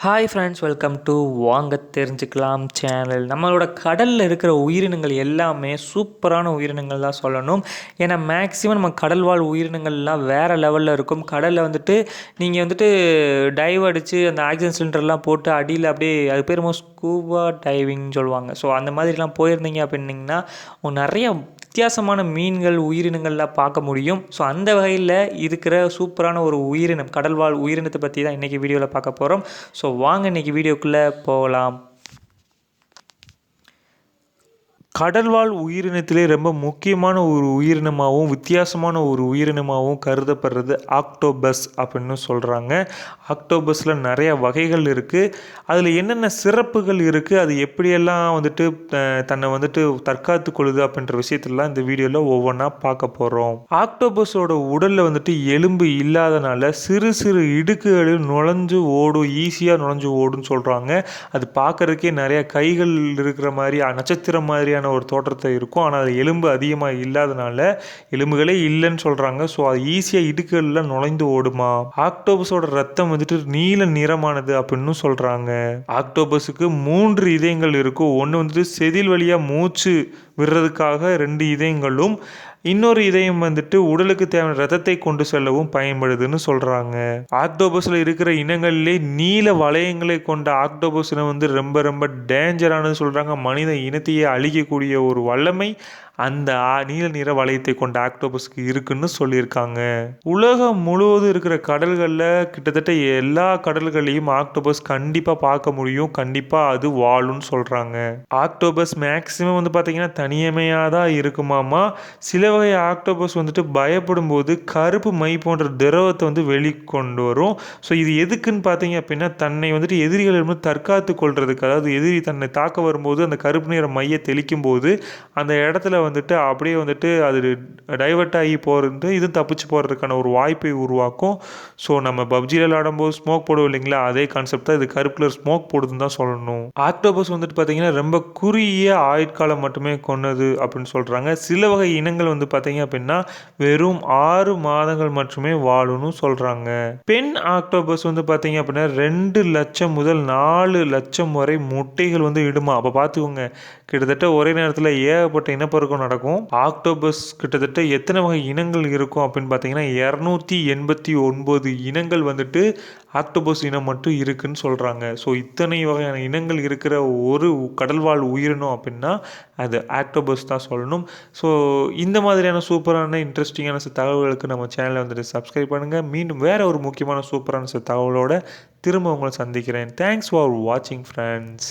Hi friends, welcome to வாங்க தெரிஞ்சுக்கலாம் channel. நம்மளோட கடலில் இருக்கிற உயிரினங்கள் எல்லாமே சூப்பரான உயிரினங்கள் தான் சொல்லணும். ஏன்னா மேக்ஸிமம் நம்ம கடல் வாழ் உயிரினங்கள்லாம் வேறு லெவலில் இருக்கும். கடலில் வந்துட்டு நீங்கள் வந்துட்டு டைவ் அடித்து அந்த ஆக்சிஜன் சிலிண்டர்லாம் போட்டு அடியில் அப்படியே அது பேர் ஸ்கூபா டைவிங்னு சொல்லுவாங்க. ஸோ அந்த மாதிரிலாம் போயிருந்தீங்க அப்படின்னிங்கன்னா நிறைய வித்தியாசமான மீன்கள் உயிரினங்கள்லாம் பார்க்க முடியும். ஸோ அந்த வகையில் இருக்கிற சூப்பரான ஒரு உயிரினம், கடல்வாழ் உயிரினத்தை பற்றி தான் இன்றைக்கி வீடியோவில் பார்க்க போகிறோம். ஸோ வாங்க இன்றைக்கி வீடியோக்குள்ளே போகலாம். கடல்வாழ் உயிரினத்திலே ரொம்ப முக்கியமான ஒரு உயிரினமாகவும் வித்தியாசமான ஒரு உயிரினமாகவும் கருதப்படுறது ஆக்டோபஸ் அப்படின்னு சொல்கிறாங்க. ஆக்டோபஸில் நிறைய வகைகள் இருக்குது. அதில் என்னென்ன சிறப்புகள் இருக்குது, அது எப்படியெல்லாம் வந்துட்டு தன்னை வந்துட்டு தற்காத்து கொள்ளுது அப்படின்ற விஷயத்துலாம் இந்த வீடியோவில் ஒவ்வொன்றா பார்க்க போகிறோம். ஆக்டோபஸோட உடலில் வந்துட்டு எலும்பு இல்லாதனால சிறு சிறு இடுக்குகளில் நுழைஞ்சு ஓடும், ஈஸியாக நுழைஞ்சு ஓடுன்னு சொல்கிறாங்க. அது பார்க்குறதுக்கே நிறைய கைகள் இருக்கிற மாதிரி நட்சத்திரம் மாதிரியான ஒரு தோற்றத்தை இருக்கும். ஆனால் அது எலும்பு அதிகமாக இல்லாதனால எலும்புகளே இல்லைன்னு சொல்கிறாங்க. ஸோ அது ஈஸியாக இடுக்குகளில் நுழைந்து ஓடுமா. ஆக்டோபஸோட ரத்தம் வந்துட்டு நீல நிறமானது அப்படின்னு சொல்கிறாங்க. ஆக்டோபஸுக்கு 3 இதயங்கள் இருக்கும். ஒன்று வந்துட்டு செதில் வழியாக மூச்சு விடுறதுக்காக 2 இதயங்களும், இன்னொரு இதயம் வந்துட்டு உடலுக்கு தேவையான ரத்தத்தை கொண்டு செல்லவும் பயன்படுதுன்னு சொல்கிறாங்க. ஆக்டோபஸில் இருக்கிற இனங்களிலே நீல வளையங்களை கொண்ட ஆக்டோபஸ் இனம் வந்து ரொம்ப ரொம்ப டேஞ்சரானது சொல்கிறாங்க. மனித இனத்தையே அழிக்கக்கூடிய ஒரு வல்லமை அந்த நீல நிற வளையத்தை கொண்ட ஆக்டோபஸ்க்கு இருக்குன்னு சொல்லியிருக்காங்க. உலகம் முழுவதும் இருக்கிற கடல்களில் கிட்டத்தட்ட எல்லா கடல்களையும் ஆக்டோபஸ் கண்டிப்பாக பார்க்க முடியும். கண்டிப்பாக அது வாழும்னு சொல்கிறாங்க. ஆக்டோபஸ் மேக்சிமம் வந்து பார்த்திங்கன்னா தனியமையாக தான் இருக்குமாமா. சில வகை ஆக்டோபஸ் வந்துட்டு பயப்படும் போது கருப்பு மை போன்ற திரவத்தை வந்து வெளிக்கொண்டு வரும். ஸோ இது எதுக்குன்னு பார்த்தீங்க அப்படின்னா தன்னை வந்துட்டு எதிரிகளிடம் தற்காத்து கொள்றதுக்கு, அதாவது எதிரி தன்னை தாக்க வரும்போது அந்த கருப்பு நிற மையை தெளிக்கும் போது அந்த இடத்துல வந்துட்டு அப்படியே வந்துட்டு அது டைவர்ட் ஆகி போகிறது, இது தப்பிச்சு போகிறதுக்கான ஒரு வாய்ப்பை உருவாக்கும். ஸோ நம்ம பப்ஜியில் விளாடும்போது ஸ்மோக் போடுவோம் இல்லைங்களா, அதே கான்செப்ட் தான் இது. கருப்பு கலர் ஸ்மோக் போடுதுன்னு தான் சொல்லணும். ஆக்டோபஸ் வந்துட்டு பார்த்தீங்கன்னா ரொம்ப குறுகிய ஆயுட்காலம் மட்டுமே கொண்டது அப்படின்னு சொல்கிறாங்க. சில வகை இனங்கள் வந்து பார்த்தீங்க அப்படின்னா வெறும் 6 மாதங்கள் மட்டுமே வாழும்னு சொல்கிறாங்க. பெண் ஆக்டோபஸ் வந்து பார்த்தீங்க அப்படின்னா 2 லட்சம் முதல் 4 லட்சம் வரை முட்டைகள் வந்து இடுமா. அப்போ பார்த்துக்கோங்க, கிட்டத்தட்ட ஒரே நேரத்தில் ஏகப்பட்ட இனப்பெருக்கம் நடக்கும். ஆக்டோபஸ் கிட்டத்தட்ட எத்தனை வகை இனங்கள் இருக்கும் அப்படின்னு பார்த்தீங்கன்னா 289 இனங்கள் வந்துட்டு ஆக்டோபஸ் இனம் மட்டும் இருக்குன்னு சொல்கிறாங்க. ஸோ இத்தனை வகையான இனங்கள் இருக்கிற ஒரு கடல்வாழ் உயிரினம் அப்படின்னா அது ஆக்டோபஸ் தான் சொல்லணும். ஸோ இந்த மாதிரியான சூப்பரான இன்ட்ரெஸ்டிங்கான சில தகவல்களுக்கு நம்ம சேனலை வந்துட்டு சப்ஸ்கிரைப் பண்ணுங்கள். மீண்டும் வேறு ஒரு முக்கியமான சூப்பரான சில தகவலோட திரும்ப உங்களை சந்திக்கிறேன். தேங்க்ஸ் ஃபார் வாட்சிங் ஃப்ரெண்ட்ஸ்.